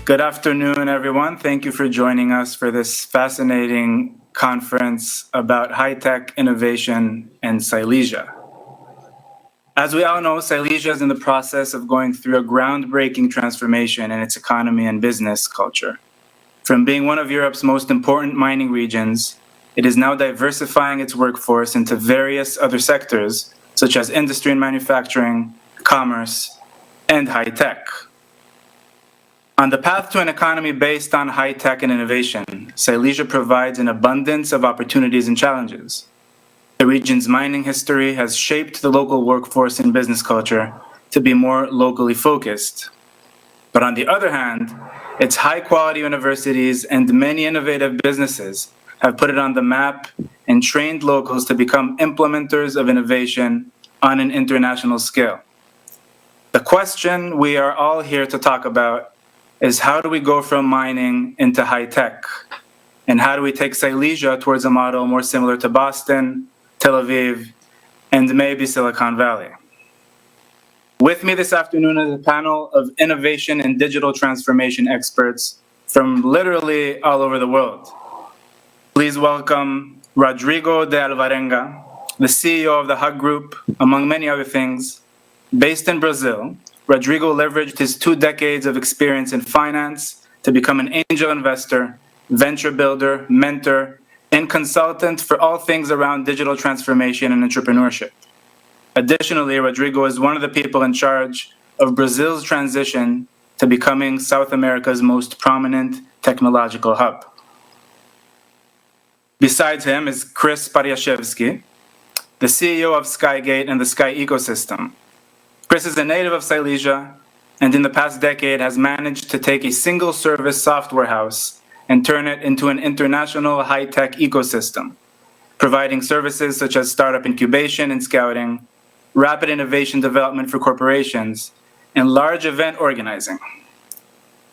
Good afternoon, everyone. Thank you for joining us for this fascinating conference about high-tech innovation and Silesia. As we all know, Silesia is in the process of going through a groundbreaking transformation in its economy and business culture. From being one of Europe's most important mining regions, it is now diversifying its workforce into various other sectors, such as industry and manufacturing, commerce, and high-tech. On the path to an economy based on high-tech and innovation, Silesia provides an abundance of opportunities and challenges. The region's mining history has shaped the local workforce and business culture to be more locally focused. But on the other hand, its high-quality universities and many innovative businesses have put it on the map and trained locals to become implementers of innovation on an international scale. The question we are all here to talk about is how do we go from mining into high-tech? And how do we take Silesia towards a model more similar to Boston, Tel Aviv, and maybe Silicon Valley? With me this afternoon is a panel of innovation and digital transformation experts from literally all over the world. Please welcome Rodrigo de Alvarenga, the CEO of the Hug Group, among many other things. Based in Brazil, Rodrigo leveraged his 2 decades of experience in finance to become an angel investor, venture builder, mentor, and consultant for all things around digital transformation and entrepreneurship. Additionally, Rodrigo is one of the people in charge of Brazil's transition to becoming South America's most prominent technological hub. Besides him is Chris Pariaszewski, the CEO of Skygate and the Sky ecosystem. Chris is a native of Silesia, and in the past decade has managed to take a single-service software house and turn it into an international high-tech ecosystem, providing services such as startup incubation and scouting, rapid innovation development for corporations, and large event organizing.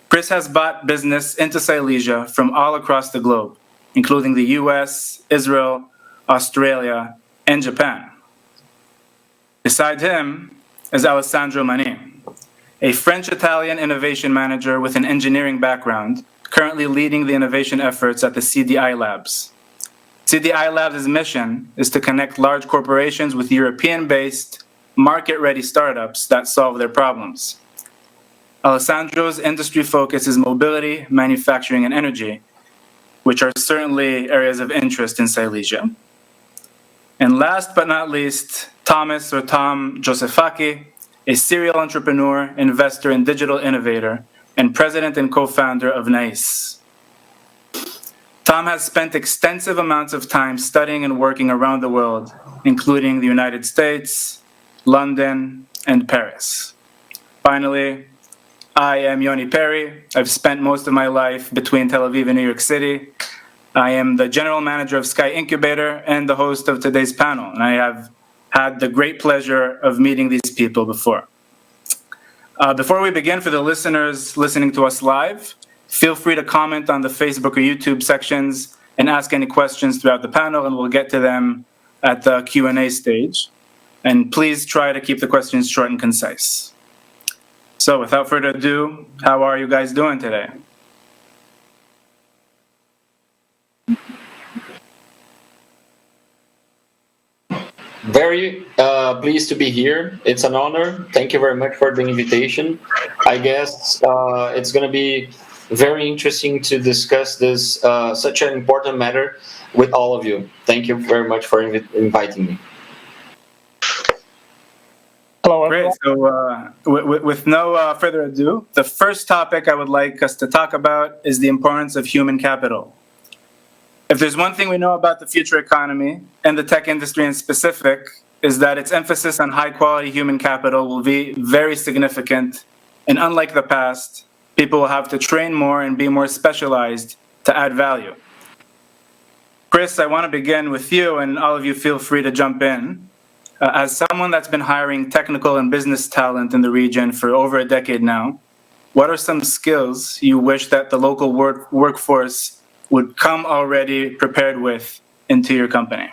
Chris has brought business into Silesia from all across the globe, including the US, Israel, Australia, and Japan. Beside him is Alessandro Mani, a French-Italian innovation manager with an engineering background, currently leading the innovation efforts at the CDI Labs. CDI Labs' mission is to connect large corporations with European-based, market-ready startups that solve their problems. Alessandro's industry focus is mobility, manufacturing, and energy, which are certainly areas of interest in Silesia. And last but not least, Tom Josefaki, a serial entrepreneur, investor, and digital innovator, and president and co-founder of NICE. Tom has spent extensive amounts of time studying and working around the world, including the United States, London, and Paris. Finally, I am Yoni Perry. I've spent most of my life between Tel Aviv and New York City. I am the general manager of Sky Incubator and the host of today's panel, and I have had the great pleasure of meeting these people before. Before we begin, for the listeners listening to us live, feel free to comment on the Facebook or YouTube sections and ask any questions throughout the panel, and we'll get to them at the Q&A stage. And please try to keep the questions short and concise. So without further ado, how are you guys doing today? Very pleased to be here. It's an honor. Thank you very much for the invitation. I guess it's going to be very interesting to discuss this such an important matter with all of you. Thank you very much for inviting me. Hello, everyone. Great. So with no further ado, the first topic I would like us to talk about is the importance of human capital. If there's one thing we know about the future economy, and the tech industry in specific, is that its emphasis on high-quality human capital will be very significant, and unlike the past, people will have to train more and be more specialized to add value. Chris, I want to begin with you, and all of you feel free to jump in. As someone that's been hiring technical and business talent in the region for over a decade now, what are some skills you wish that the local workforce would come already prepared with into your company?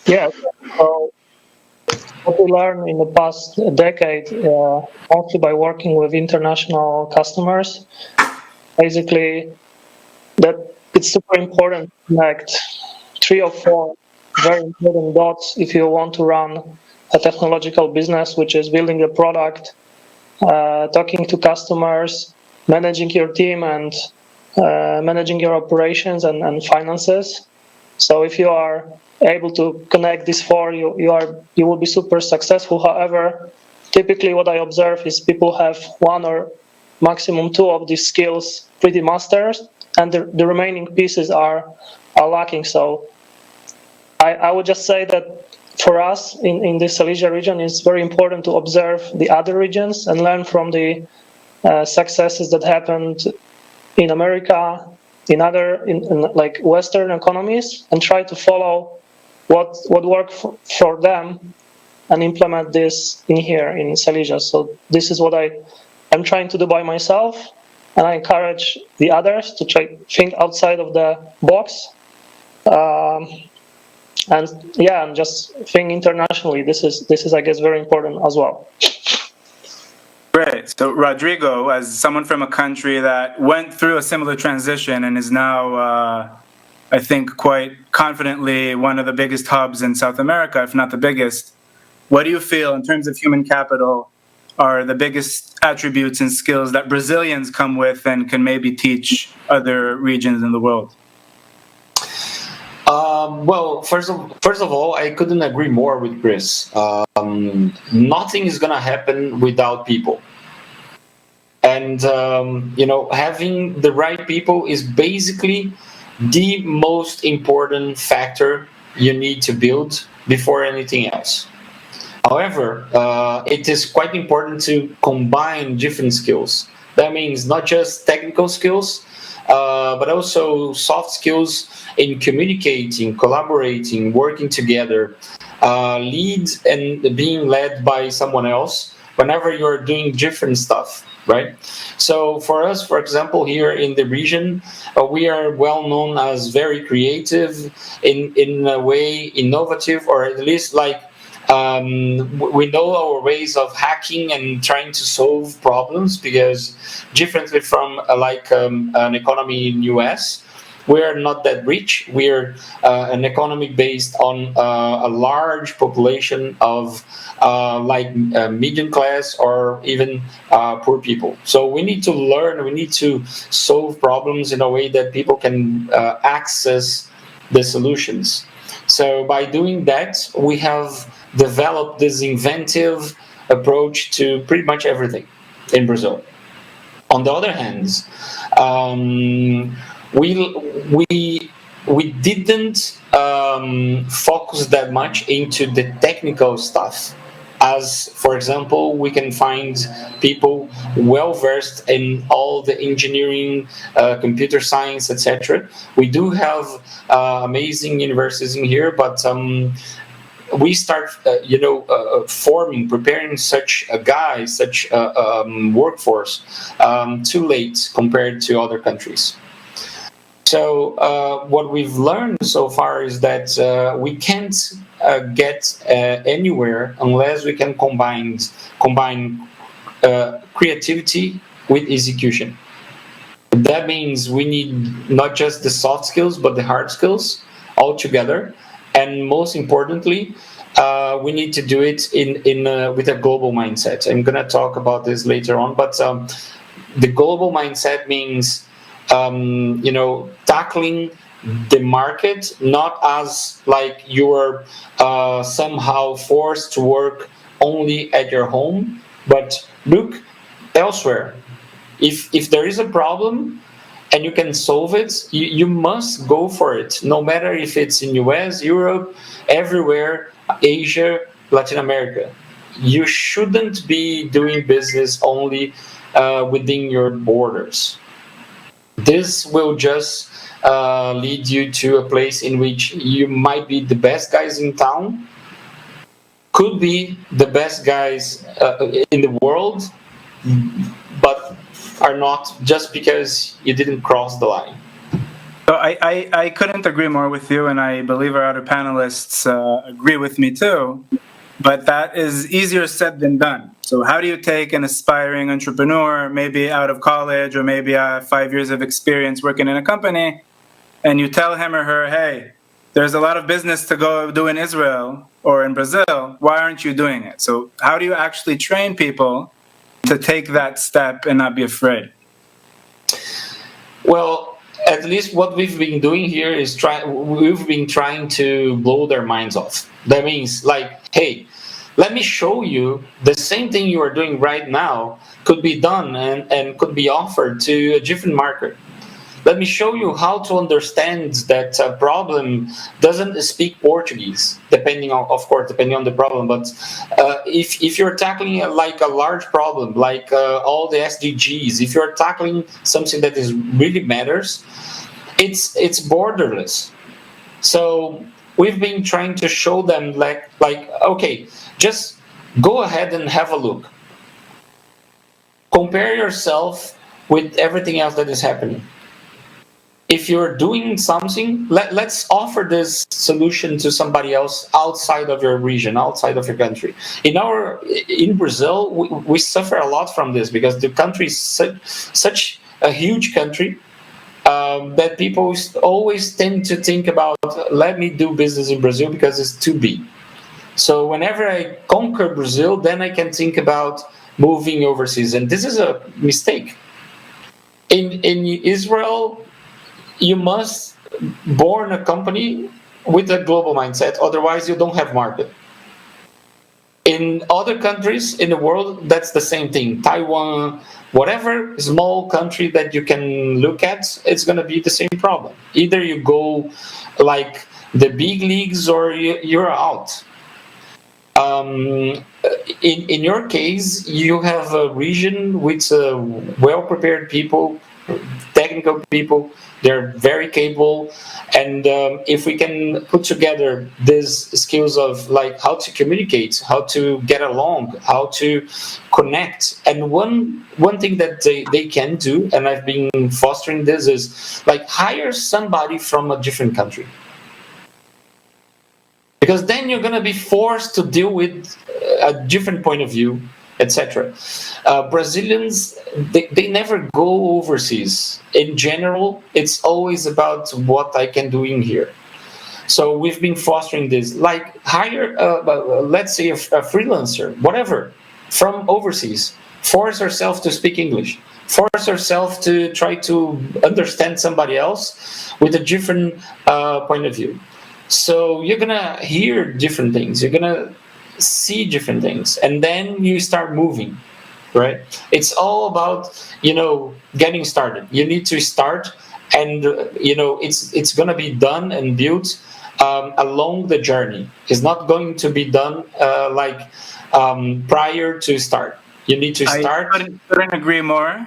Yeah, so what we learned in the past decade, mostly by working with international customers, basically that it's super important to connect 3 or 4 very important dots if you want to run a technological business, which is building a product, talking to customers, managing your team, and managing your operations and finances. So if you are able to connect these 4, you will be super successful. However, typically what I observe is people have 1 or maximum 2 of these skills pretty mastered, and the remaining pieces are lacking. So I would just say that for us in the Silesia region, it's very important to observe the other regions and learn from the successes that happened in America, in like Western economies, and try to follow what worked for them and implement this in here in Silesia. So this is what I'm trying to do by myself, and I encourage the others to try think outside of the box. And just think internationally. This is I guess very important as well. Great. So Rodrigo, as someone from a country that went through a similar transition and is now, I think, quite confidently one of the biggest hubs in South America, if not the biggest, what do you feel in terms of human capital are the biggest attributes and skills that Brazilians come with and can maybe teach other regions in the world? Well, first of all, I couldn't agree more with Chris. Nothing is going to happen without people. And, having the right people is basically the most important factor you need to build before anything else. However, it is quite important to combine different skills. That means not just technical skills, but also soft skills in communicating, collaborating, working together, lead and being led by someone else whenever you're doing different stuff, right? So for us, for example, here in the region, we are well known as very creative, in a way innovative, or at least like we know our ways of hacking and trying to solve problems, because differently from an economy in US, we're not that rich. We're an economy based on a large population of medium class or even poor people. So we need to learn, we need to solve problems in a way that people can access the solutions. So by doing that, we have developed this inventive approach to pretty much everything in Brazil. On the other hand, we didn't focus that much into the technical stuff. As, for example, we can find people well versed in all the engineering, computer science, etc. We do have amazing universities in here, but we start, preparing such a guy, such a workforce, too late compared to other countries. So what we've learned so far is that we can't get anywhere unless we can combine creativity with execution. That means we need not just the soft skills, but the hard skills all together. And most importantly, we need to do it with a global mindset. I'm going to talk about this later on, but the global mindset means tackling the market not as like you're somehow forced to work only at your home, but look elsewhere. If there is a problem and you can solve it, you must go for it, no matter if it's in US, Europe, everywhere, Asia, Latin America. You shouldn't be doing business only within your borders. This will just lead you to a place in which you might be the best guys in town, could be the best guys in the world, but are not, just because you didn't cross the line. So I couldn't agree more with you, and I believe our other panelists agree with me too. but that is easier said than done. So how do you take an aspiring entrepreneur, maybe out of college or maybe 5 years of experience working in a company, and you tell him or her, hey, there's a lot of business to go do in Israel or in Brazil, why aren't you doing it? So how do you actually train people to take that step and not be afraid? Well, at least what we've been doing here is we've been trying to blow their minds off. That means, like, hey, let me show you the same thing you are doing right now could be done and could be offered to a different market. Let me show you how to understand that a problem doesn't speak Portuguese, depending on the problem. But if you're tackling like a large problem, like all the SDGs, if you're tackling something that is really matters, it's borderless. So we've been trying to show them like okay, just go ahead and have a look. Compare yourself with everything else that is happening. If you're doing something, let's offer this solution to somebody else outside of your region, outside of your country. In Brazil, we suffer a lot from this because the country is such a huge country that people always tend to think about, let me do business in Brazil because it's too big. So whenever I conquer Brazil, then I can think about moving overseas. And this is a mistake. In Israel, you must born a company with a global mindset, otherwise you don't have market. In other countries in the world, that's the same thing. Taiwan, whatever small country that you can look at, it's going to be the same problem. Either you go like the big leagues or you're out. In your case, you have a region with well-prepared people, technical people. They're very capable, and if we can put together these skills of like how to communicate, how to get along, how to connect, and one thing that they can do, and I've been fostering this, is like hire somebody from a different country. Because then you're going to be forced to deal with a different point of view, etc. Brazilians, they never go overseas. In general, it's always about what I can do in here. So we've been fostering this, like hire, let's say a freelancer, whatever, from overseas. Force yourself to speak English. Force yourself to try to understand somebody else with a different point of view. So you're going to hear different things. You're going to see different things. And then you start moving, right? It's all about, getting started. You need to start, and, it's going to be done and built along the journey. It's not going to be done prior to start. You need to start. I couldn't agree more,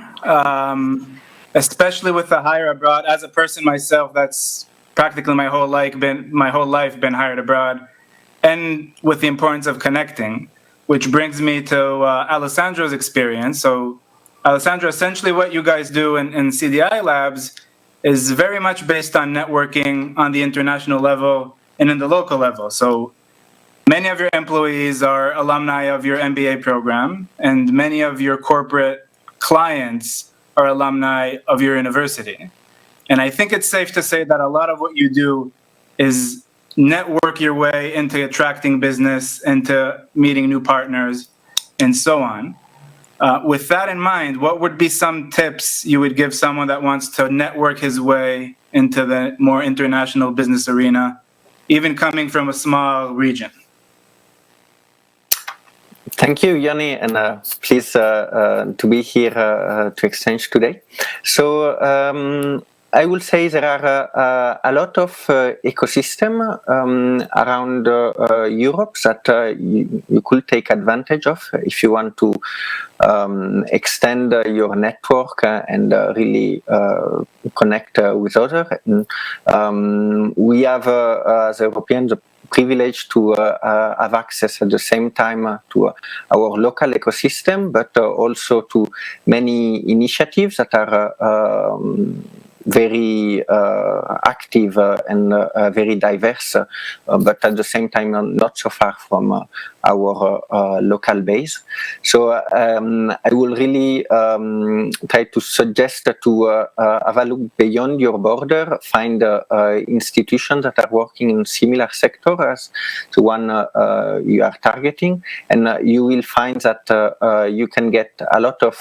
especially with the hire abroad. As a person myself, that's practically my whole life been hired abroad, and with the importance of connecting, which brings me to Alessandro's experience. So, Alessandro, essentially what you guys do in CDI Labs is very much based on networking on the international level and in the local level. So, many of your employees are alumni of your MBA program, and many of your corporate clients are alumni of your university. And I think it's safe to say that a lot of what you do is network your way into attracting business, into meeting new partners, and so on. With that in mind, what would be some tips you would give someone that wants to network his way into the more international business arena, even coming from a small region? Thank you, Yanni, and pleased to be here to exchange today. So I will say there are a lot of ecosystem around Europe that you could take advantage of if you want to extend your network and really connect with others. We have, as Europeans, the privilege to have access at the same time to our local ecosystem, but also to many initiatives that are very active and very diverse, but at the same time not so far from our local base. So I will really try to suggest to have a look beyond your border, find institutions that are working in similar sector as the one you are targeting, and you will find that you can get a lot of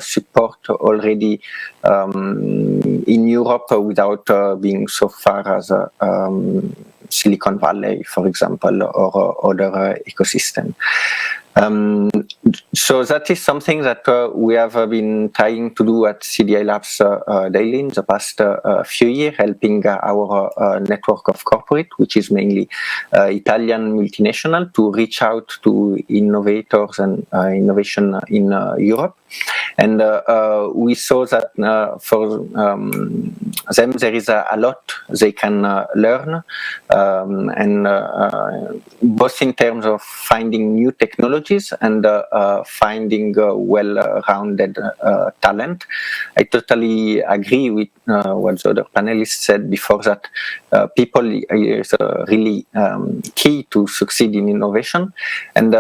support already in Europe without being so far as Silicon Valley, for example, or other ecosystem. So that is something that we have been trying to do at CDI Labs daily in the past few years, helping our network of corporate, which is mainly Italian multinational, to reach out to innovators and innovation in Europe. And we saw that for them there is a lot they can learn, and both in terms of finding new technologies and finding well-rounded talent. I totally agree with what the other panelists said before, that people is really key to succeed in innovation. And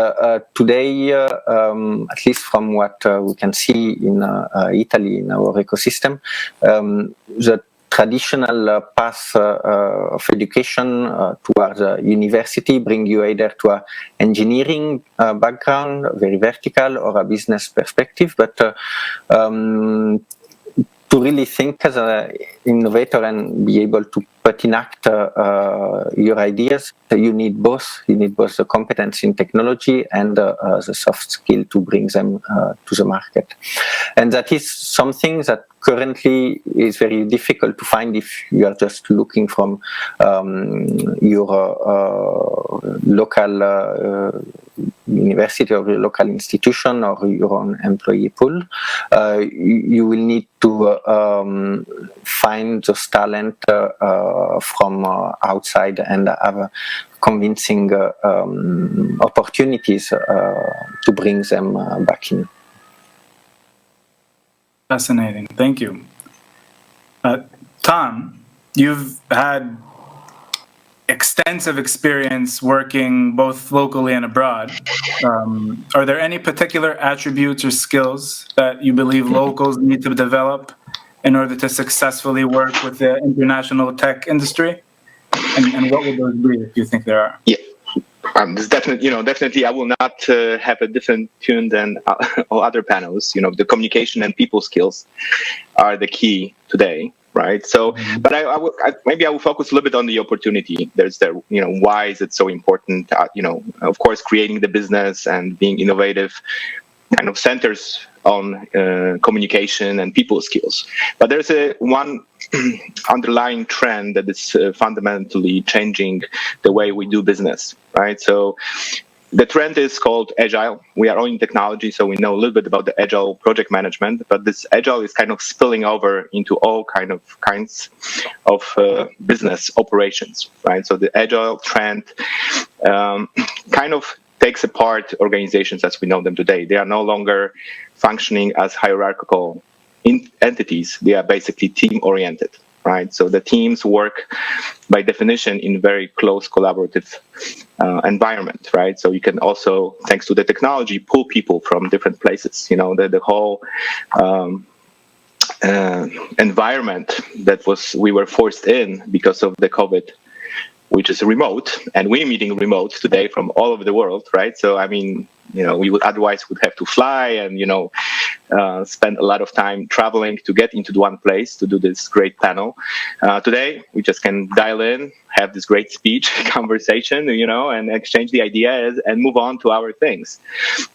today, at least from what we can see in Italy, in our ecosystem, the traditional path of education towards university bring you either to a engineering background, very vertical, or a business perspective. But to really think as an innovator and be able to put in act your ideas, you need both. You need both the competence in technology and the soft skill to bring them to the market. And that is something that currently is very difficult to find if you are just looking from your local university or your local institution or your own employee pool. You will need to find those talent from outside and have convincing opportunities to bring them back in. Fascinating. Thank you. Tom, you've had extensive experience working both locally and abroad. Are there any particular attributes or skills that you believe locals need to develop in order to successfully work with the international tech industry? And what would those be, if you think there are? Yeah. This definitely, I will not have a different tune than all other panels. The communication and people skills are the key today, right? So, but I will focus a little bit on the opportunity. Why is it so important? Of course, creating the business and being innovative kind of centers on communication and people skills. But there's one underlying trend that is fundamentally changing the way we do business, right? So the trend is called Agile. We are owning technology, so we know a little bit about the Agile project management, but this Agile is kind of spilling over into all kinds of business operations, right? So the Agile trend kind of takes apart organizations as we know them today. They are no longer functioning as hierarchical entities. They are basically team-oriented, right? So the teams work by definition in very close collaborative environment, right? So you can also, thanks to the technology, pull people from different places. The whole environment that we were forced in because of the COVID, which is remote, and we're meeting remote today from all over the world, right? So, we would otherwise have to fly and, spend a lot of time traveling to get into one place to do this great panel. Today, we just can dial in, have this great speech, conversation, and exchange the ideas and move on to our things,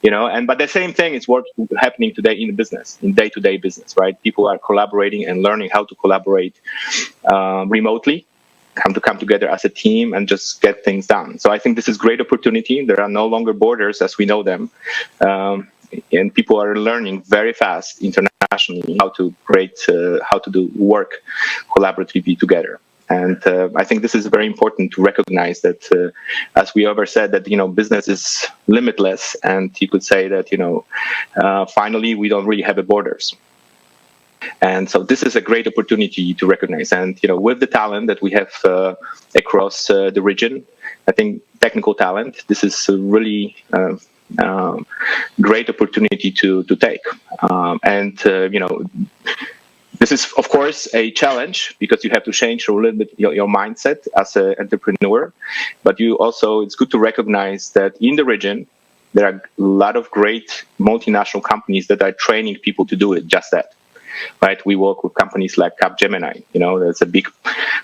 but the same thing is what's happening today in business, in day-to-day business, right? People are collaborating and learning how to collaborate remotely, to come together as a team and just get things done. So I think this is great opportunity. There are no longer borders as we know them. And people are learning very fast internationally how to do work collaboratively together. And I think this is very important to recognize that, as we ever said, that, business is limitless. And you could say that, finally, we don't really have borders. And so this is a great opportunity to recognize. And with the talent that we have across the region, I think technical talent, this is a really great opportunity to take. This is, of course, a challenge because you have to change a little bit your mindset as an entrepreneur. But it's good to recognize that in the region, there are a lot of great multinational companies that are training people to do it, just that. Right? We work with companies like Capgemini. There's a big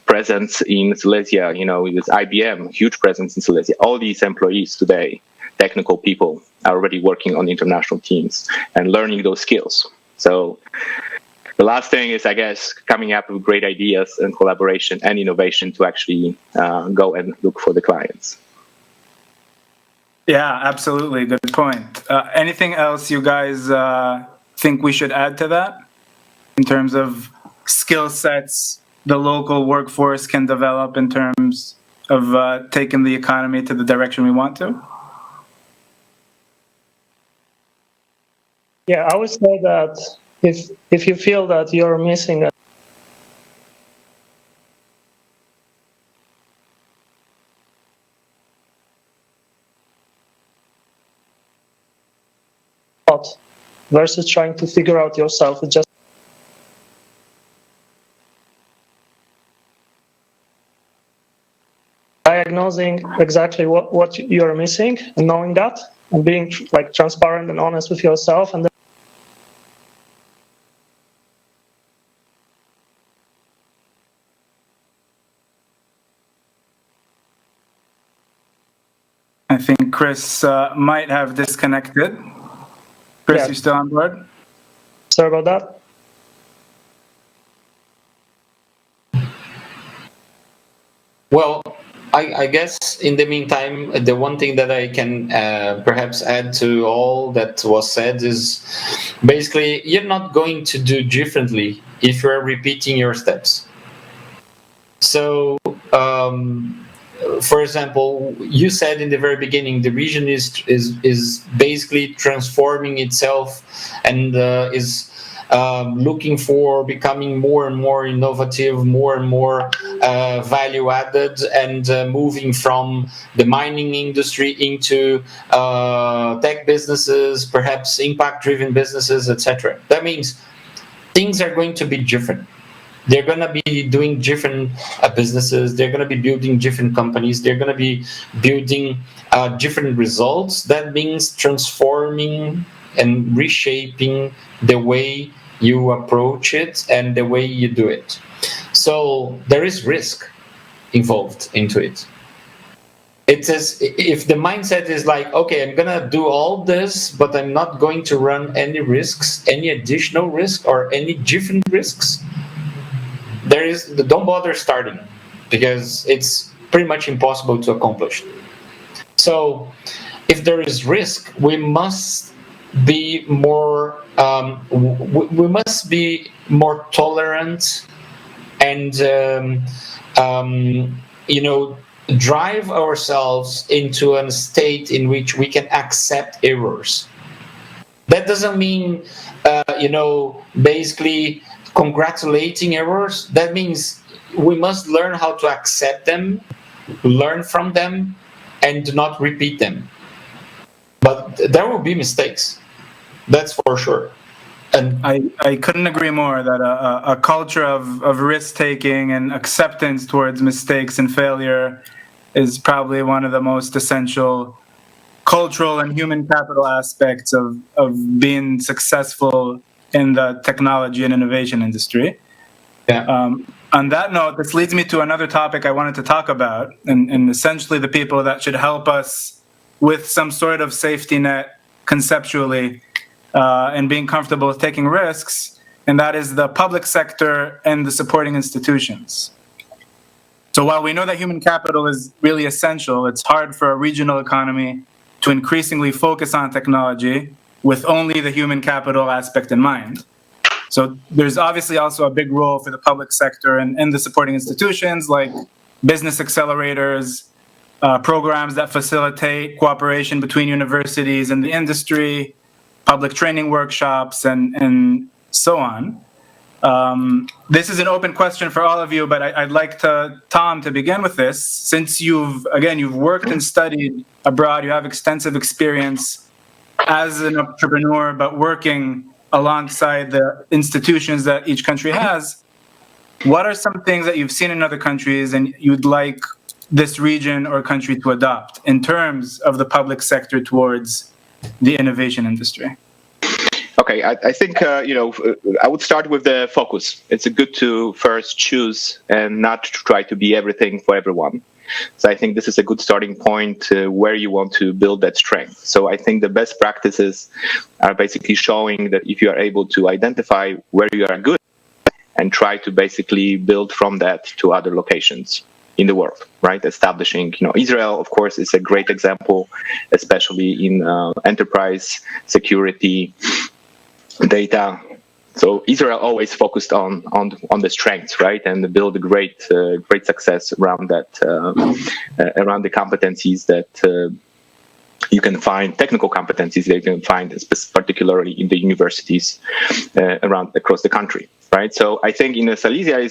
presence in Silesia. With IBM, huge presence in Silesia. All these employees today, technical people, are already working on international teams and learning those skills. So the last thing is, I guess, coming up with great ideas and collaboration and innovation to actually go and look for the clients. Yeah, absolutely. Good point. Anything else you guys think we should add to that in terms of skill sets the local workforce can develop in terms of taking the economy to the direction we want to? Yeah, I would say that if you feel that you're missing a lot versus trying to figure out yourself, it's just diagnosing exactly what you're missing and knowing that and being transparent and honest with yourself, and then I think Chris might have disconnected. Chris, Yeah. you still on board? sorry about that. Well, I guess in the meantime, the one thing that I can perhaps add to all that was said is basically you're not going to do differently if you're repeating your steps. So, for example, you said in the very beginning, the region is basically transforming itself and is looking for becoming more and more innovative, more and more value added, and moving from the mining industry into tech businesses, perhaps impact driven businesses, etc. That means things are going to be different. They're going to be doing different businesses. They're going to be building different companies. They're going to be building different results. That means transforming and reshaping the way you approach it and the way you do it. So there is risk involved into it. It says if the mindset is like, okay, I'm going to do all this, but I'm not going to run any risks, any additional risk or any different risks, don't bother starting because it's pretty much impossible to accomplish. So if there is risk, we must be more tolerant and drive ourselves into a state in which we can accept errors. That doesn't mean basically congratulating errors. That means we must learn how to accept them, learn from them, and not repeat them. But there will be mistakes. That's for sure. And I couldn't agree more that a culture of risk-taking and acceptance towards mistakes and failure is probably one of the most essential cultural and human capital aspects of being successful in the technology and innovation industry. yeah. On that note, this leads me to another topic I wanted to talk about, and essentially the people that should help us with some sort of safety net conceptually and being comfortable with taking risks, and that is the public sector and the supporting institutions. So while we know that human capital is really essential, it's hard for a regional economy to increasingly focus on technology with only the human capital aspect in mind. So there's obviously also a big role for the public sector and the supporting institutions like business accelerators, programs that facilitate cooperation between universities and the industry, public training workshops, and so on. This is an open question for all of you, but I'd like Tom, to begin with this. Since you've worked and studied abroad, you have extensive experience as an entrepreneur, but working alongside the institutions that each country has. What are some things that you've seen in other countries and you'd like this region or country to adopt in terms of the public sector towards the innovation industry? Okay, I think, I would start with the focus. It's good to first choose and not try to be everything for everyone. So I think this is a good starting point where you want to build that strength. So I think the best practices are basically showing that if you are able to identify where you are good and try to basically build from that to other locations in the world, right? Establishing, Israel, of course, is a great example, especially in enterprise security, data. So Israel always focused on the strengths, right, and build a great success around that, around the competencies that you can find, technical competencies that you can find, particularly in the universities across the country, right? So I think in Silesia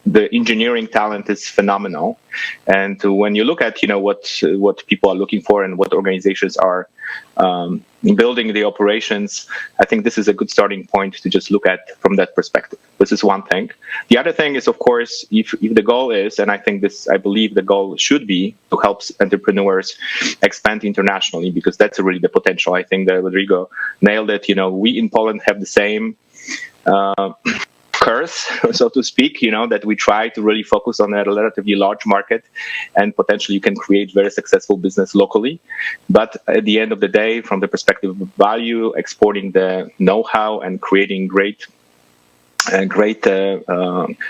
the engineering talent is phenomenal, and when you look at what people are looking for and what organizations are building the operations, I think this is a good starting point to just look at from that perspective. This is one thing. The other thing is, of course, if the goal is, and I believe the goal should be to help entrepreneurs expand internationally, because that's really the potential. I think that Rodrigo nailed it. We in Poland have the same curse, so to speak, that we try to really focus on a relatively large market, and potentially you can create very successful business locally. But at the end of the day, from the perspective of value, exporting the know-how and creating great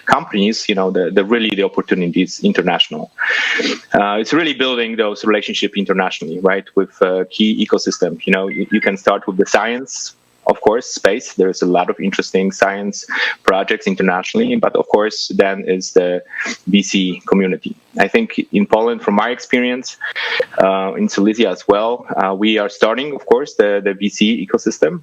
companies, the opportunities international. It's really building those relationships internationally, right, with key ecosystem. You can start with the science. Of course, space. There's a lot of interesting science projects internationally, but of course, then is the VC community. I think in Poland, from my experience, in Silesia as well, we are starting, of course, the VC ecosystem,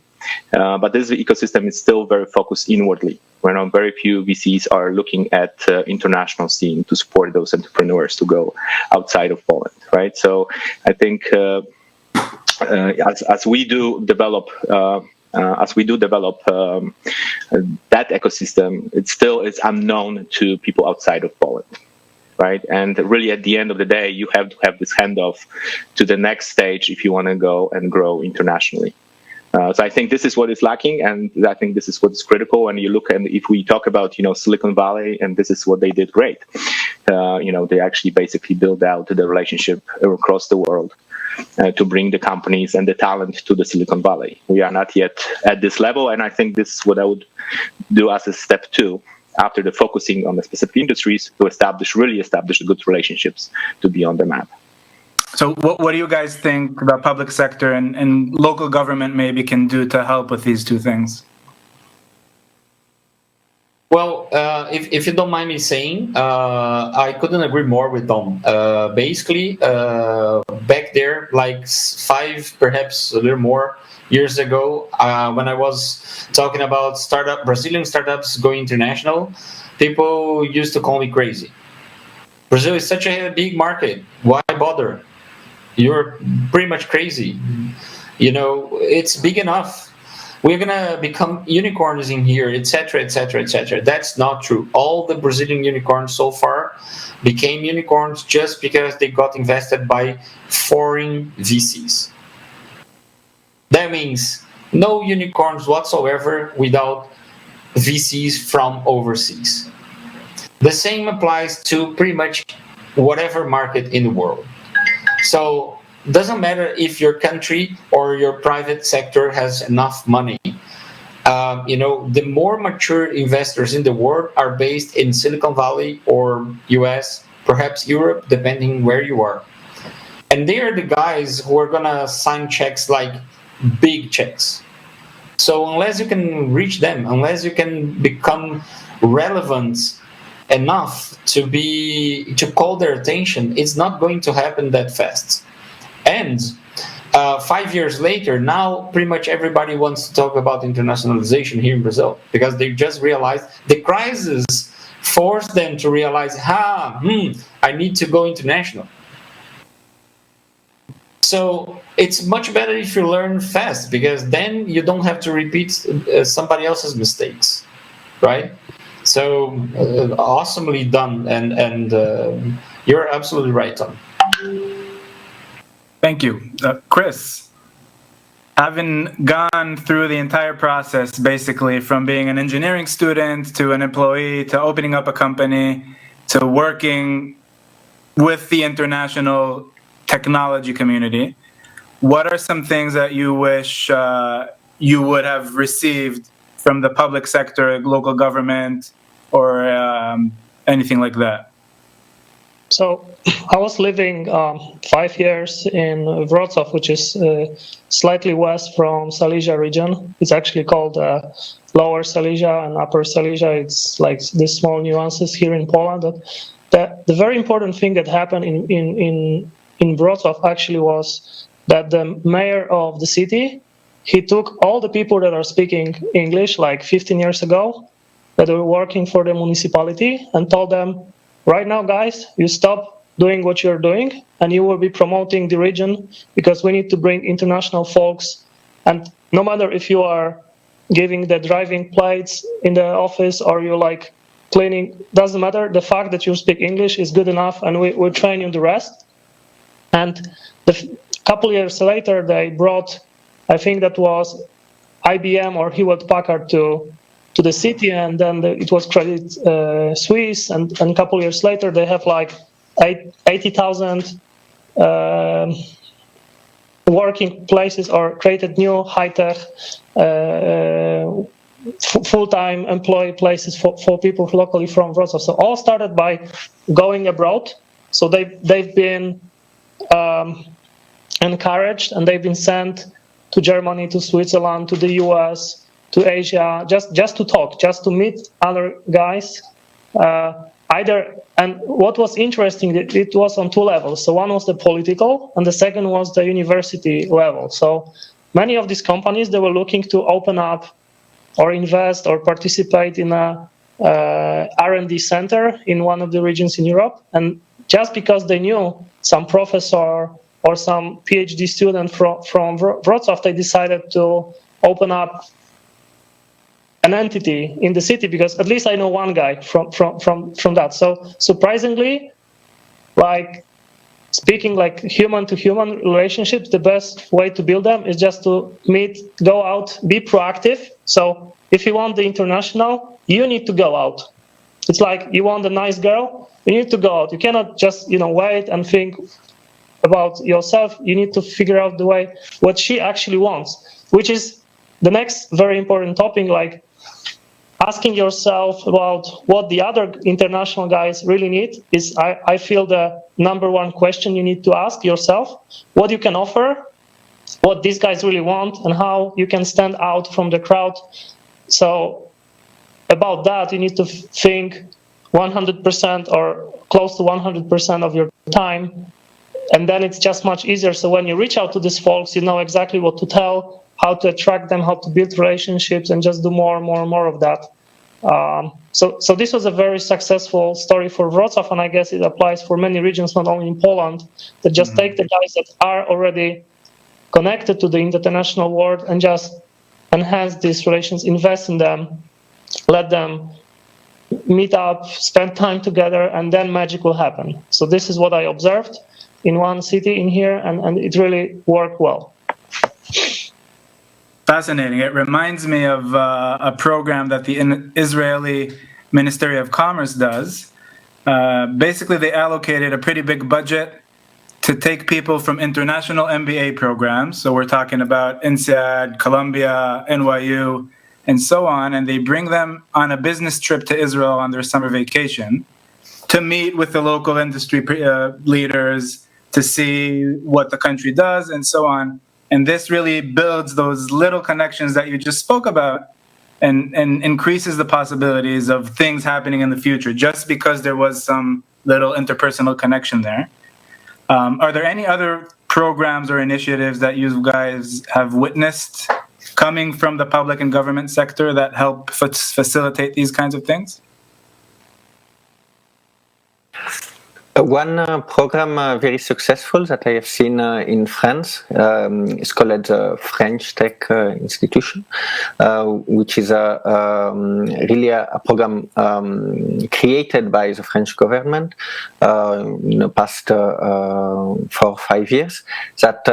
but this ecosystem is still very focused inwardly. Very few VCs are looking at international scene to support those entrepreneurs to go outside of Poland, right? So I think as we do develop that ecosystem, it still is unknown to people outside of Poland, right? And really, at the end of the day, you have to have this handoff to the next stage if you want to go and grow internationally. So I think this is what is lacking, and I think this is what is critical when you look. And if we talk about Silicon Valley, and this is what they did great. They actually basically build out the relationship across the world. To bring the companies and the talent to the Silicon Valley. We are not yet at this level, and I think this is what I would do as a step 2 after the focusing on the specific industries to establish good relationships to be on the map. So what do you guys think the public sector and local government maybe can do to help with these two things? Well, if you don't mind me saying, I couldn't agree more with Tom. Basically, back there, like 5, perhaps a little more years ago, when I was talking about Brazilian startups going international, people used to call me crazy. Brazil is such a big market. Why bother? You're pretty much crazy. It's big enough. We're going to become unicorns in here, etc., etc., etc. That's not true. All the Brazilian unicorns so far became unicorns just because they got invested by foreign VCs. That means no unicorns whatsoever without VCs from overseas. The same applies to pretty much whatever market in the world. So doesn't matter if your country or your private sector has enough money. The more mature investors in the world are based in Silicon Valley or US, perhaps Europe, depending where you are. And they are the guys who are going to sign checks like big checks. So unless you can reach them, unless you can become relevant enough to call their attention, it's not going to happen that fast. And 5 years later, now pretty much everybody wants to talk about internationalization here in Brazil, because they just realized the crisis forced them to realize, I need to go international. So it's much better if you learn fast, because then you don't have to repeat somebody else's mistakes, right? So awesomely done, and you're absolutely right, Tom. Thank you. Chris, having gone through the entire process, basically from being an engineering student to an employee to opening up a company to working with the international technology community, what are some things that you wish you would have received from the public sector, local government, or anything like that? So I was living 5 years in Wrocław, which is slightly west from Silesia region. It's actually called Lower Silesia and Upper Silesia. It's like these small nuances here in Poland. The very important thing that happened in Wrocław actually was that the mayor of the city, he took all the people that are speaking English like 15 years ago, that were working for the municipality, and told them, right now, guys, you stop doing what you're doing, and you will be promoting the region, because we need to bring international folks. And no matter if you are giving the driving plates in the office or you're like cleaning, doesn't matter. The fact that you speak English is good enough, and we'll train you the rest. And a couple years later, they brought, I think that was IBM or Hewlett Packard to the city, and then it was Credit Suisse, and a couple years later they have like 80,000 working places, or created new high-tech full-time employee places for people locally from Wrocław. So all started by going abroad. So they've been encouraged, and they've been sent to Germany, to Switzerland, to the US, to Asia, just to talk, just to meet other guys. And what was interesting, it was on two levels. So one was the political, and the second was the university level. So many of these companies, they were looking to open up or invest or participate in a R&D center in one of the regions in Europe. And just because they knew some professor or some PhD student from Wrocław, they decided to open up an entity in the city, because at least I know one guy from that. So surprisingly, like speaking like human to human relationships, the best way to build them is just to meet, go out, be proactive. So if you want the international, you need to go out. It's like you want a nice girl, you need to go out. You cannot just wait and think about yourself. You need to figure out the way what she actually wants, which is the next very important topic, like asking yourself about what the other international guys really need is, I feel, the number one question you need to ask yourself: what you can offer, what these guys really want, and how you can stand out from the crowd. So about that, you need to think 100% or close to 100% of your time, and then it's just much easier. So when you reach out to these folks, you know exactly what to tell, how to attract them, how to build relationships, and just do more and more and more of that. So this was a very successful story for Wrocław, and I guess it applies for many regions, not only in Poland, that just take the guys that are already connected to the international world and just enhance these relations, invest in them, let them meet up, spend time together, and then magic will happen. So this is what I observed in one city in here, and it really worked well. Fascinating. It reminds me of a program that the Israeli Ministry of Commerce does. Basically, they allocated a pretty big budget to take people from international MBA programs. So we're talking about INSEAD, Columbia, NYU, and so on. And they bring them on a business trip to Israel on their summer vacation to meet with the local industry leaders, to see what the country does, and so on. And this really builds those little connections that you just spoke about, and increases the possibilities of things happening in the future just because there was some little interpersonal connection there. Are there any other programs or initiatives that you guys have witnessed coming from the public and government sector that help facilitate these kinds of things? One program very successful that I have seen in France is called the French Tech Institution, which is really a program created by the French government in the past 4 or 5 years that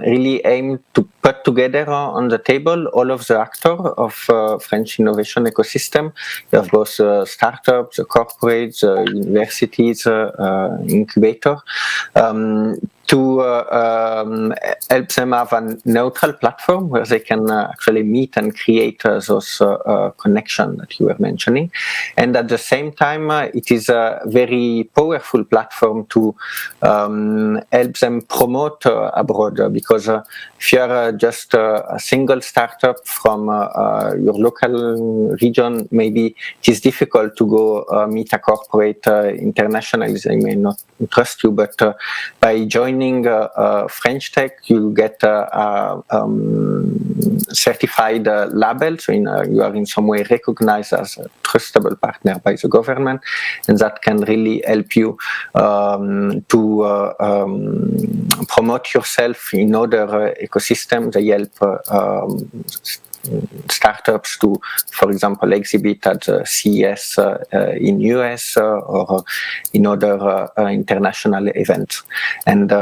really aim to put together on the table all of the actors of French innovation ecosystem. You have both startups, the corporates, the universities, incubator, to help them have a neutral platform where they can actually meet and create those connections that you were mentioning. And at the same time, it is a very powerful platform to help them promote abroad, because if you are just a single startup from your local region, maybe it is difficult to go meet a corporate internationally. They may not trust you, but by joining French Tech, you get a certified label, so you are in some way recognized as a trustable partner by the government, and that can really help you to promote yourself in other ecosystems. They help startups to, for example, exhibit at the CES in US or in other international events, and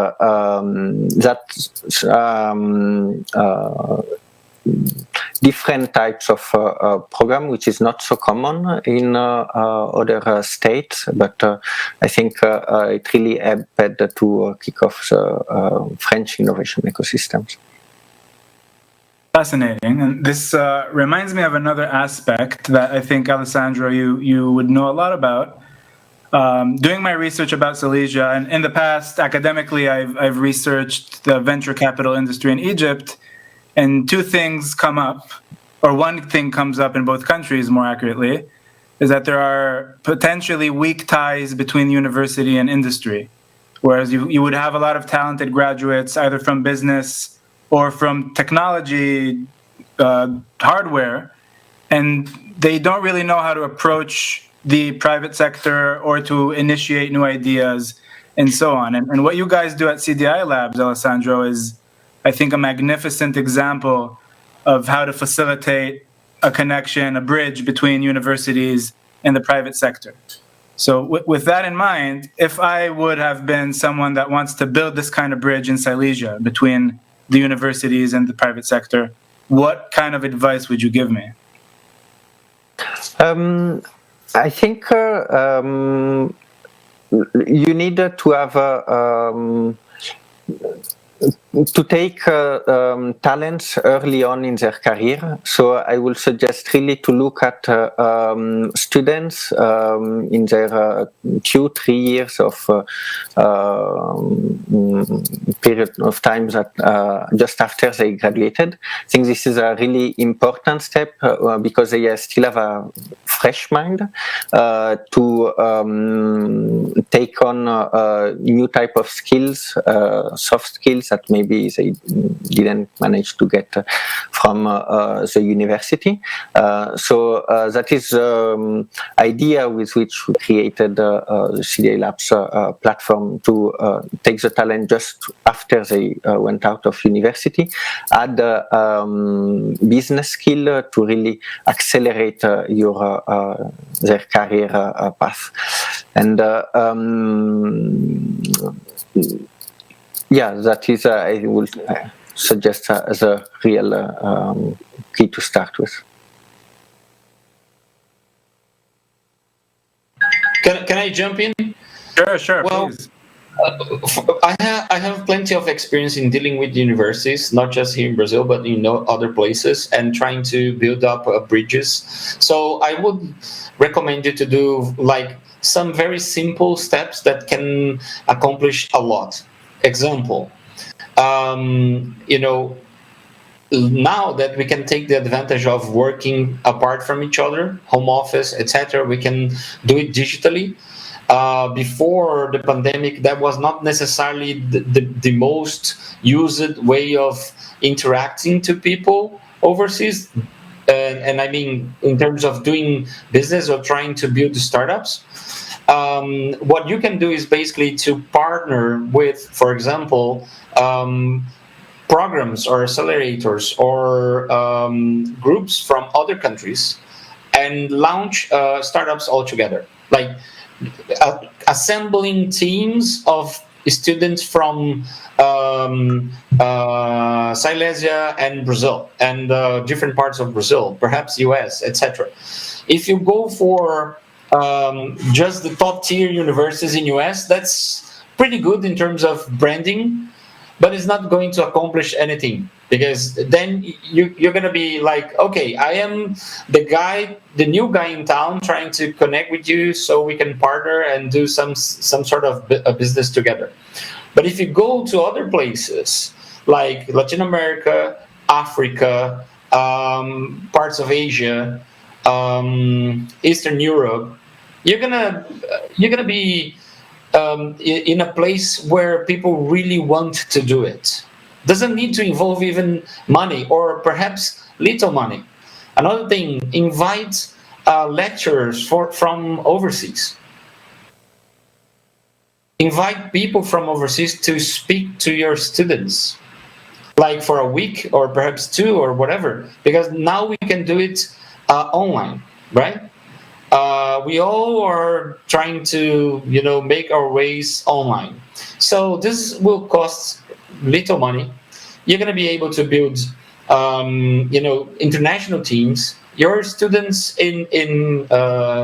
different types of program, which is not so common in other states, but I think it really helped to kick off the French innovation ecosystems. Fascinating. And this reminds me of another aspect that I think, Alessandro, you would know a lot about. Doing my research about Silesia, and in the past, academically, I've researched the venture capital industry in Egypt, and two things come up, or one thing comes up in both countries, more accurately, is that there are potentially weak ties between university and industry, whereas you would have a lot of talented graduates, either from business or from technology, hardware, and they don't really know how to approach the private sector or to initiate new ideas and so on. And what you guys do at CDI Labs, Alessandro, is, I think, a magnificent example of how to facilitate a connection, a bridge between universities and the private sector. So with that in mind, if I would have been someone that wants to build this kind of bridge in Silesia between the universities and the private sector, what kind of advice would you give me? I think you need to have to take talents early on in their career. So I will suggest really to look at students in their 2-3 years of period of time that just after they graduated. I think this is a really important step because they still have a fresh mind to take on new type of skills, soft skills that maybe they didn't manage to get from the university. So that is the idea with which we created the CDI Labs platform, to take the talent just after they went out of university, add business skill to really accelerate their career path. And yeah, that is, I would suggest as a real key to start with. Can I jump in? Sure, well, please. I have plenty of experience in dealing with universities, not just here in Brazil, but in other places, and trying to build up bridges. So I would recommend you to do like some very simple steps that can accomplish a lot. Example, now that we can take the advantage of working apart from each other, home office, etc., we can do it digitally. before the pandemic, that was not necessarily the most used way of interacting to people overseas. And I mean, in terms of doing business or trying to build startups, what you can do is basically to partner with, for example, programs or accelerators or groups from other countries and launch startups all together. Like assembling teams of students from Silesia and Brazil and different parts of Brazil, perhaps US, etc. If you go for just the top tier universities in US, that's pretty good in terms of branding, but it's not going to accomplish anything, because then you're going to be like, okay, I am the new guy in town trying to connect with you so we can partner and do some sort of a business together. But if you go to other places like Latin America, Africa, parts of Asia, Eastern Europe, you're gonna be in a place where people really want to do it. Doesn't need to involve even money, or perhaps little money. Another thing, invite lecturers from overseas. Invite people from overseas to speak to your students, like for a week or perhaps 2 or whatever, because now we can do it online, right? We all are trying to, make our ways online. So this will cost little money. You're going to be able to build, international teams. Your students in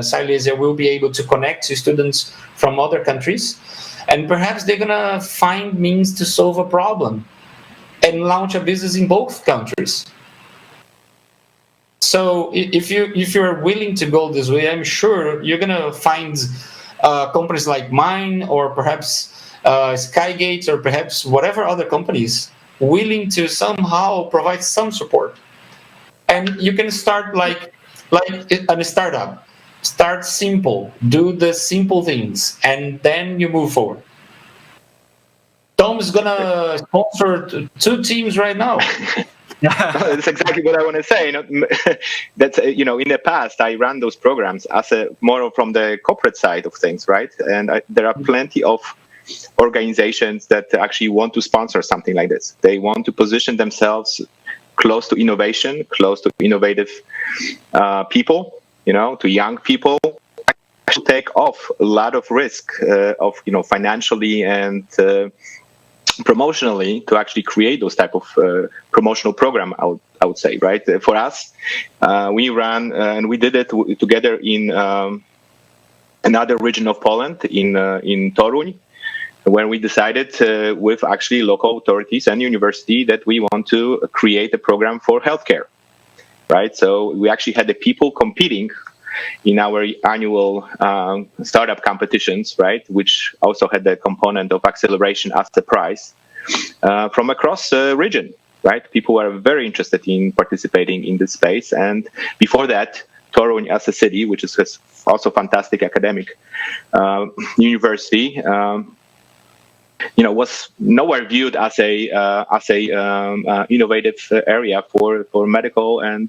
Silesia will be able to connect to students from other countries, and perhaps they're going to find means to solve a problem and launch a business in both countries. So if you're willing to go this way, I'm sure you're going to find companies like mine, or perhaps Skygate, or perhaps whatever other companies willing to somehow provide some support. And you can start like a startup. Start simple, do the simple things, and then you move forward. Tom's gonna sponsor 2 teams right now. That's exactly what I want to say. That's in the past I ran those programs as more from the corporate side of things, right? And there are plenty of organizations that actually want to sponsor something like this. They want to position themselves close to innovation, close to innovative people, to young people. Actually take off a lot of risk of financially and promotionally to actually create those type of promotional program, I would say, right? For us, we ran and we did it together in another region of Poland, in Toruń, when we decided with actually local authorities and university that we want to create a program for healthcare, right? So we actually had the people competing in our annual startup competitions, right, which also had the component of acceleration as the prize from across the region, right? People were very interested in participating in this space. And before that, Toruń as a city, which is also fantastic academic university, was nowhere viewed as a innovative area for medical and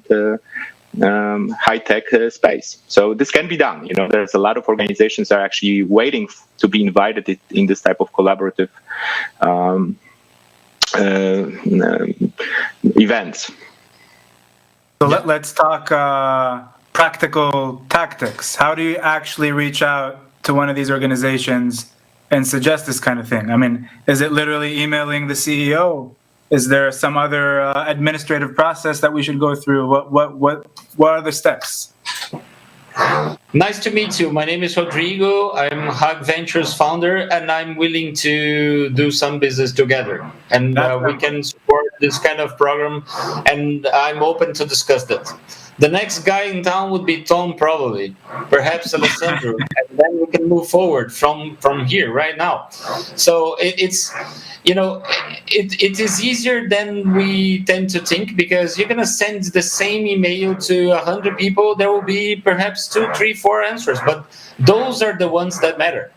high-tech space. So this can be done. There's a lot of organizations that are actually waiting to be invited in this type of collaborative events. So let's talk practical tactics. How do you actually reach out to one of these organizations and suggest this kind of thing? I mean, is it literally emailing the CEO? Is there some other administrative process that we should go through? What are the steps? Nice to meet you. My name is Rodrigo. I'm Hug Ventures founder, and I'm willing to do some business together. And we can support this kind of program, and I'm open to discuss that. The next guy in town would be Tom, probably, perhaps Alessandro, and then we can move forward from here right now. So it's it is easier than we tend to think, because you're gonna send the same email to 100 people. There will be perhaps 2, 3, 4 answers, but those are the ones that matter.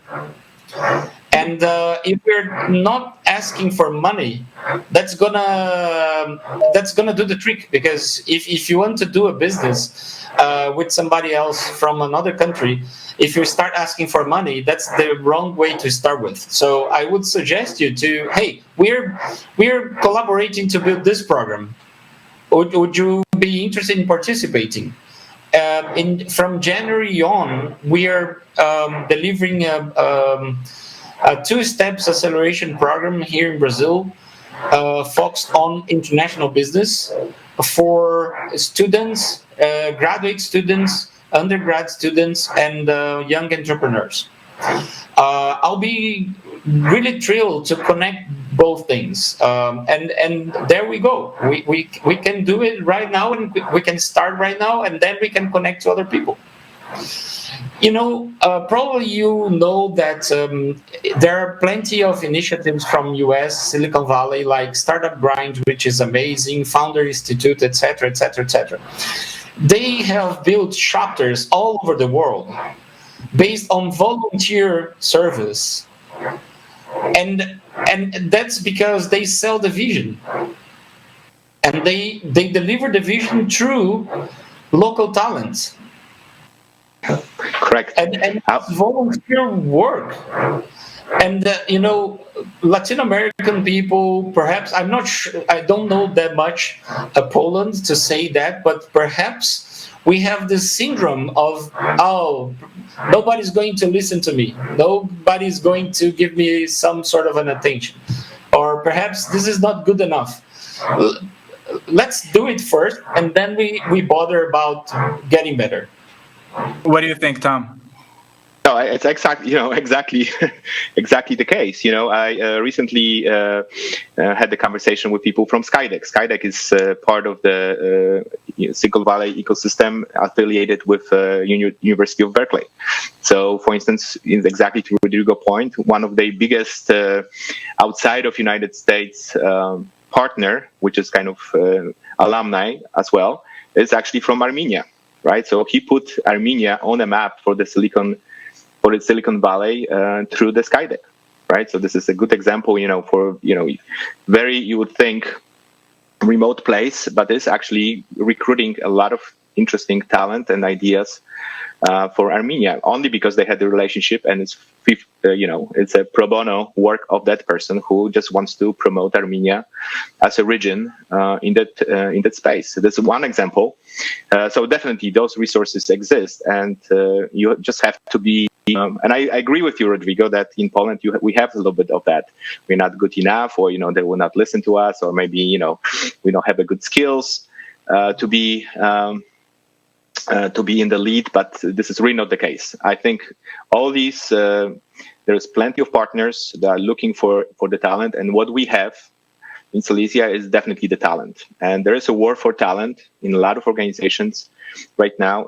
And if we're not asking for money, that's gonna do the trick. Because if you want to do a business with somebody else from another country, if you start asking for money, that's the wrong way to start with. So I would suggest you to, hey, we're collaborating to build this program. Would you be interested in participating? From January on, we are delivering a 2-steps acceleration program here in Brazil, focused on international business for students, graduate students, undergrad students, and young entrepreneurs. I'll be really thrilled to connect both things, and there we go. We can do it right now, and we can start right now, and then we can connect to other people. Probably you know that there are plenty of initiatives from US, Silicon Valley, like Startup Grind, which is amazing, Founder Institute, etc., etc., etc. They have built chapters all over the world based on volunteer service, and that's because they sell the vision, and they deliver the vision through local talents. Correct. And volunteer work. And Latin American people, perhaps, I'm not sure, I don't know that much Poland to say that, but perhaps we have this syndrome of, nobody's going to listen to me, nobody's going to give me some sort of an attention, or perhaps this is not good enough. Let's do it first, and then we bother about getting better. What do you think, Tom? No, it's exactly the case. I recently had the conversation with people from Skydeck. Skydeck is part of the Silicon Valley ecosystem affiliated with University of Berkeley. So, for instance, exactly to Rodrigo's point, one of the biggest outside of United States partner, which is kind of alumni as well, is actually from Armenia. Right, so he put Armenia on a map for the Silicon Valley through the Skydeck. Right, so this is a good example, for very, you would think, remote place, but it's actually recruiting a lot of interesting talent and ideas for Armenia, only because they had the relationship, and it's a pro bono work of that person who just wants to promote Armenia as a region in that space. So this is one example. So definitely those resources exist, and you just have to be. And I agree with you, Rodrigo, that in Poland we have a little bit of that. We're not good enough, or they will not listen to us, or maybe we don't have the good skills to be in the lead. But this is really not the case. I think all these there's plenty of partners that are looking for the talent, and what we have in Silesia is definitely the talent. And there is a war for talent in a lot of organizations right now,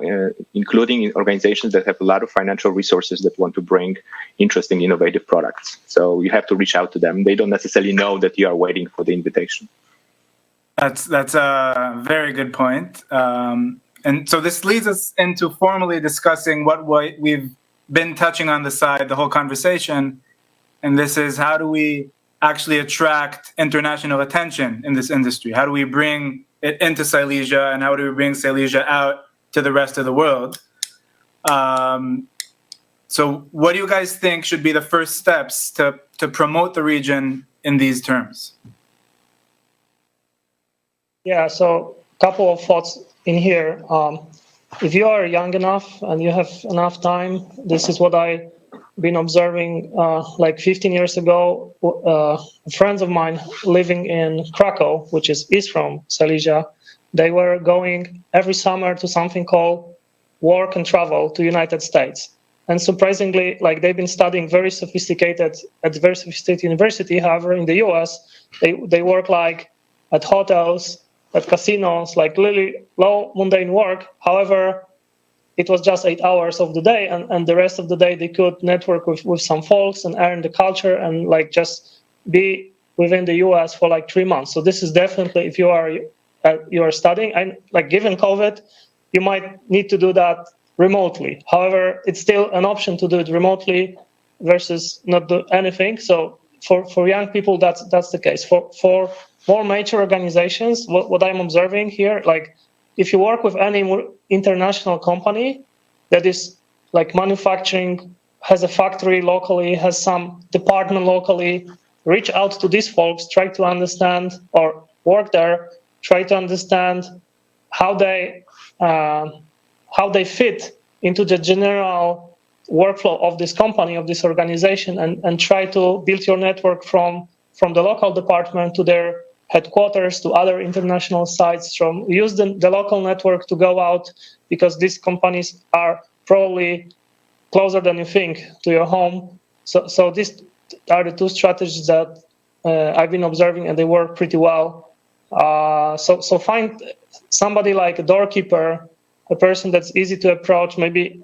including in organizations that have a lot of financial resources that want to bring interesting, innovative products. So you have to reach out to them. They don't necessarily know that you are waiting for the invitation. That's a very good point. And so this leads us into formally discussing what we've been touching on the side the whole conversation, and this is, how do we actually attract international attention in this industry? How do we bring it into Silesia, and how do we bring Silesia out to the rest of the world? So what do you guys think should be the first steps to promote the region in these terms? Yeah, so a couple of thoughts in here. If you are young enough and you have enough time, this is what I've been observing. Like 15 years ago, friends of mine living in Krakow, which is east from Silesia, they were going every summer to something called Work and Travel to United States. And surprisingly, like, they've been studying at very sophisticated university. However, in the US, they work like at hotels at casinos, like really low mundane work. However, it was just 8 hours of the day, and the rest of the day they could network with some folks and earn the culture and like just be within the US for like 3 months. So this is definitely, if you are studying, and like given COVID, you might need to do that remotely. However, it's still an option to do it remotely versus not do anything. So for young people, that's the case. For more major organizations, what I'm observing here, like if you work with any international company that is like manufacturing, has a factory locally, has some department locally, reach out to these folks, try to understand, or work there, try to understand how they fit into the general workflow of this company, of this organization, and try to build your network from the local department to their headquarters, to other international sites, use the local network to go out, because these companies are probably closer than you think to your home. So these are the two strategies that I've been observing, and they work pretty well. So find somebody like a doorkeeper, a person that's easy to approach. Maybe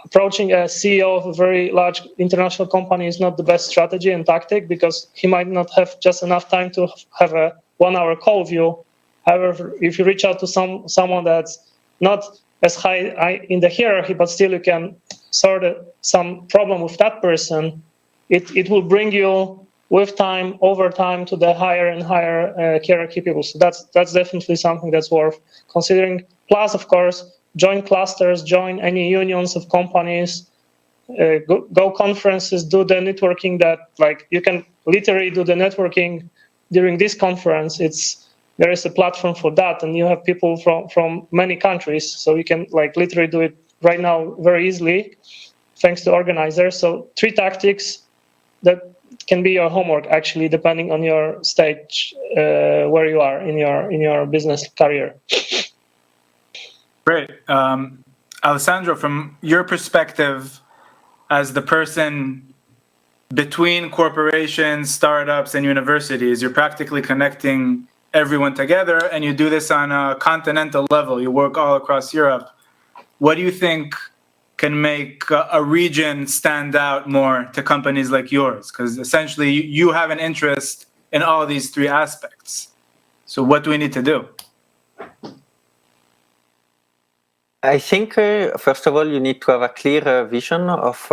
approaching a CEO of a very large international company is not the best strategy and tactic, because he might not have just enough time to have a 1 hour call with you. However, if you reach out to someone that's not as high in the hierarchy, but still you can sort some problem with that person, it will bring you with time, over time, to the higher and higher hierarchy people. So that's definitely something that's worth considering. Plus, of course, join clusters, join any unions of companies, go conferences, do the networking that, like, you can literally do the networking during this conference. There is a platform for that, and you have people from many countries, so you can like literally do it right now very easily, thanks to organizers. So 3 tactics that can be your homework, actually, depending on your stage where you are in your business career. Great. Alessandro, from your perspective as the person between corporations, startups, and universities, you're practically connecting everyone together, and you do this on a continental level. You work all across Europe. What do you think can make a region stand out more to companies like yours? Because essentially you have an interest in all these 3 aspects. So what do we need to do? I think, first of all, you need to have a clear vision of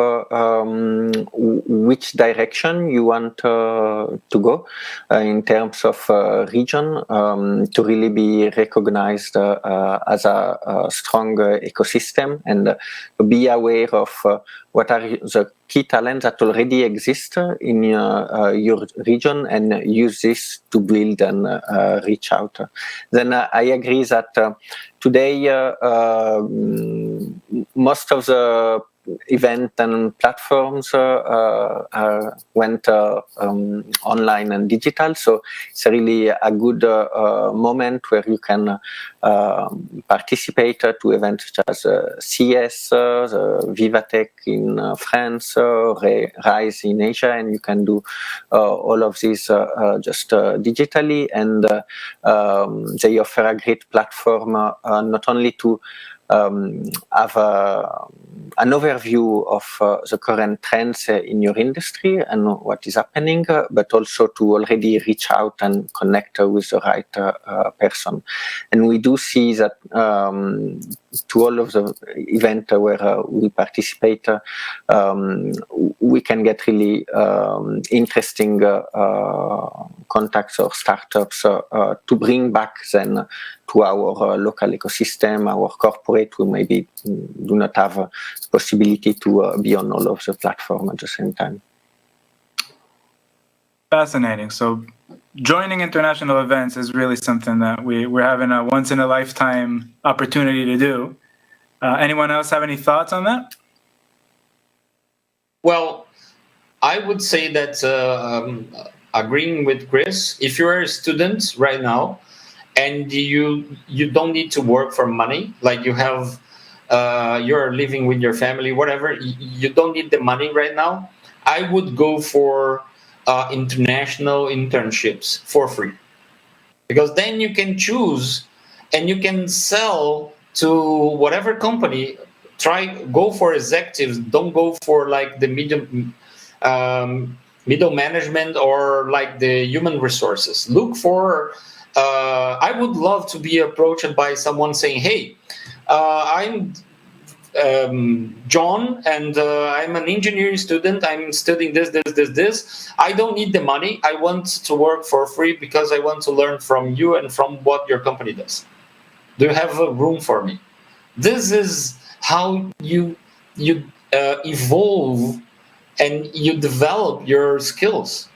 which direction you want to go in terms of region, to really be recognized as a strong ecosystem, and be aware of what are the key talents that already exist in your region, and use this to build and reach out. Then I agree that today most of the event and platforms went online and digital, so it's really a good moment where you can participate to events such as CS, Vivatech in France, Rise in Asia, and you can do all of this just digitally, and they offer a great platform not only to have an overview of the current trends in your industry and what is happening, but also to already reach out and connect with the right person. And we do see that to all of the events where we participate, we can get really interesting contacts or startups to bring back then to our local ecosystem, our corporate, who maybe do not have the possibility to be on all of the platforms at the same time. Fascinating. So joining international events is really something that we're having a once-in-a-lifetime opportunity to do. Anyone else have any thoughts on that? Well, I would say that agreeing with Chris, if you're a student right now and you don't need to work for money, like you have, you're living with your family, whatever, you don't need the money right now, I would go for international internships for free. because then you can choose and you can sell to whatever company. Go for executives. Don't go for like the middle management or like the human resources. Look for. I would love to be approached by someone saying, "Hey, I'm John, and I'm an engineering student. I'm studying this. I don't need the money. I want to work for free because I want to learn from you and from what your company does. Do you have a room for me?" This is how you evolve and you develop your skills.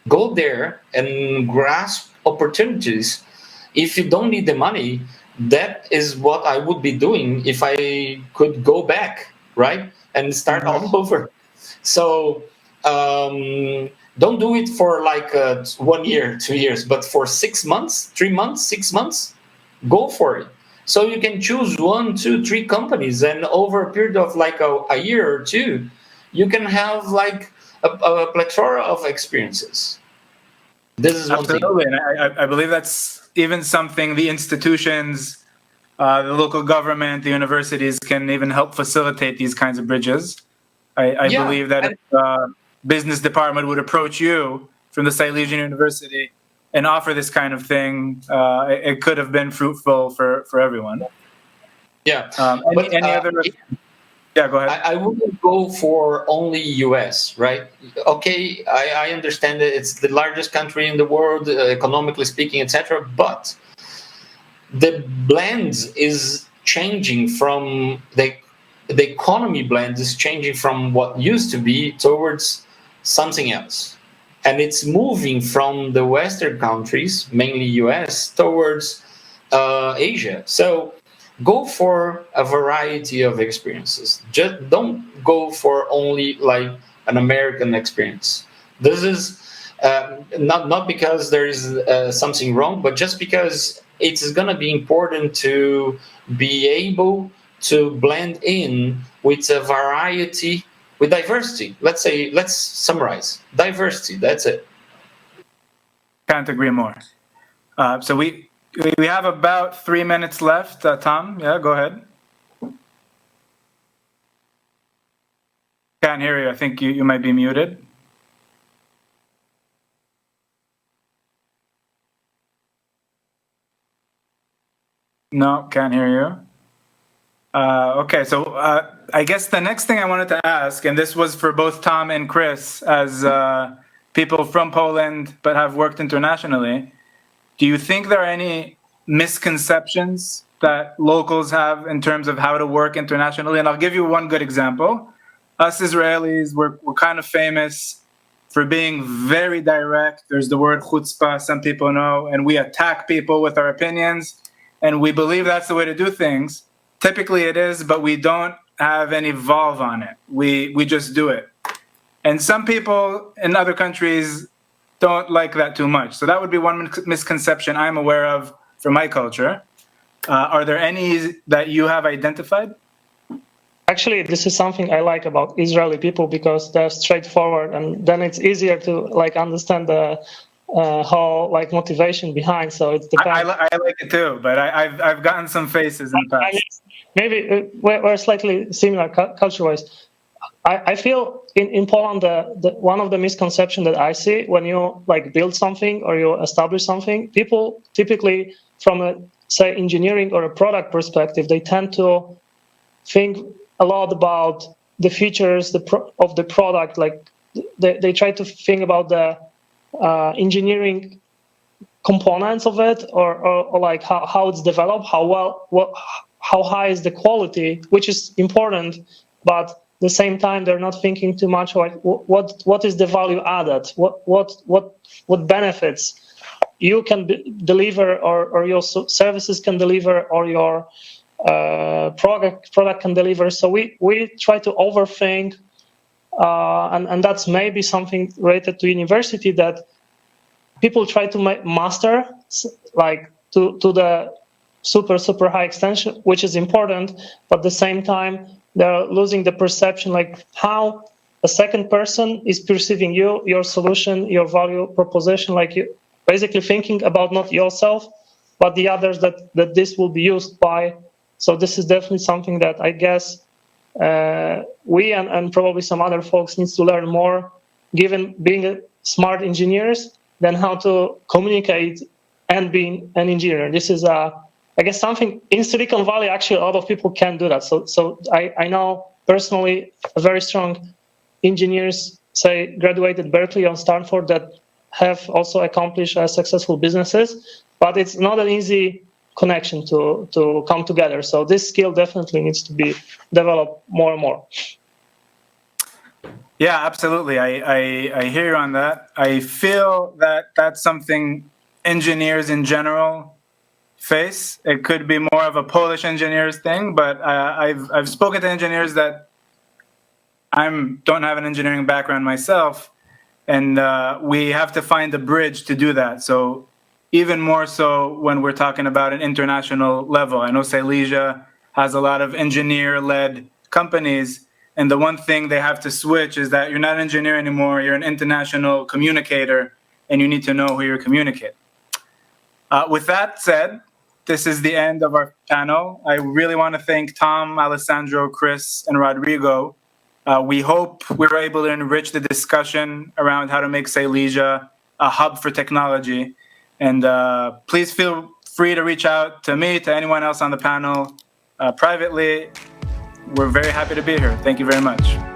Go there and grasp opportunities. If you don't need the money, that is what I would be doing if I could go back, right? And start all over. So don't do it for like 1 year, 2 years, but for 6 months, 3 months, 6 months, go for it. So you can choose 1, 2, 3 companies, and over a period of like a year or two, you can have like a plethora of experiences. This is one thing. Absolutely, and I believe that's even something the institutions, the local government, the universities can even help facilitate these kinds of bridges. I believe that if business department would approach you from the Silesian University and offer this kind of thing, it could have been fruitful for everyone. Yeah. Any other? Yeah, go ahead. I wouldn't go for only US, right? Okay, I understand that it's the largest country in the world, economically speaking, etc. But the blend is changing from the economy blend is changing from what used to be towards something else. And it's moving from the Western countries, mainly US, towards Asia. So go for a variety of experiences. Just don't go for only like an American experience. This is not because there is something wrong, but just because it is going to be important to be able to blend in with a variety, with diversity. Let's summarize. Diversity, that's it. Can't agree more. So we have about 3 minutes left. Tom, yeah, go ahead. Can't hear you. I think you might be muted. No, can't hear you. Okay, so I guess the next thing I wanted to ask, and this was for both Tom and Chris, as people from Poland but have worked internationally, do you think there are any misconceptions that locals have in terms of how to work internationally? And I'll give you one good example. Us Israelis, we're kind of famous for being very direct. There's the word chutzpah, some people know, and we attack people with our opinions, and we believe that's the way to do things. Typically it is, but we don't have any valve on it. We just do it. And some people in other countries don't like that too much. So that would be one misconception I'm aware of for my culture. Are there any that you have identified? Actually, this is something I like about Israeli people because they're straightforward, and then it's easier to like understand the whole like motivation behind. So it depends. I like it too, but I've gotten some faces in the past. Maybe we're slightly similar culture-wise. I feel in Poland, the one of the misconceptions that I see when you like build something or you establish something, people typically from a say engineering or a product perspective, they tend to think a lot about the features of the product. Like they try to think about the engineering components of it, or like how it's developed, how high is the quality, which is important, but at the same time they're not thinking too much like what is the value added, what benefits you can deliver, or your services can deliver, or your product can deliver. So we try to overthink, and that's maybe something related to university, that people try to master like to the super high extension, which is important, but at the same time they're losing the perception like how a second person is perceiving you, your solution, your value proposition. Like basically thinking about not yourself, but the others that this will be used by. So this is definitely something that I guess we and probably some other folks needs to learn more, given being smart engineers, than how to communicate and being an engineer. This is, I guess, something in Silicon Valley, actually, a lot of people can do that. So I know personally very strong engineers, say, graduated Berkeley or Stanford, that have also accomplished successful businesses, but it's not an easy connection to come together. So this skill definitely needs to be developed more and more. Yeah, absolutely. I hear you on that. I feel that that's something engineers in general face. It could be more of a Polish engineers thing, but I've spoken to engineers that don't have an engineering background myself, and we have to find a bridge to do that. So even more so when we're talking about an international level. I know Silesia has a lot of engineer-led companies, and the one thing they have to switch is that you're not an engineer anymore, you're an international communicator, and you need to know who you're communicating. With that said, this is the end of our panel. I really want to thank Tom, Alessandro, Chris, and Rodrigo. We hope we were able to enrich the discussion around how to make Silesia a hub for technology. And please feel free to reach out to me, to anyone else on the panel privately. We're very happy to be here. Thank you very much.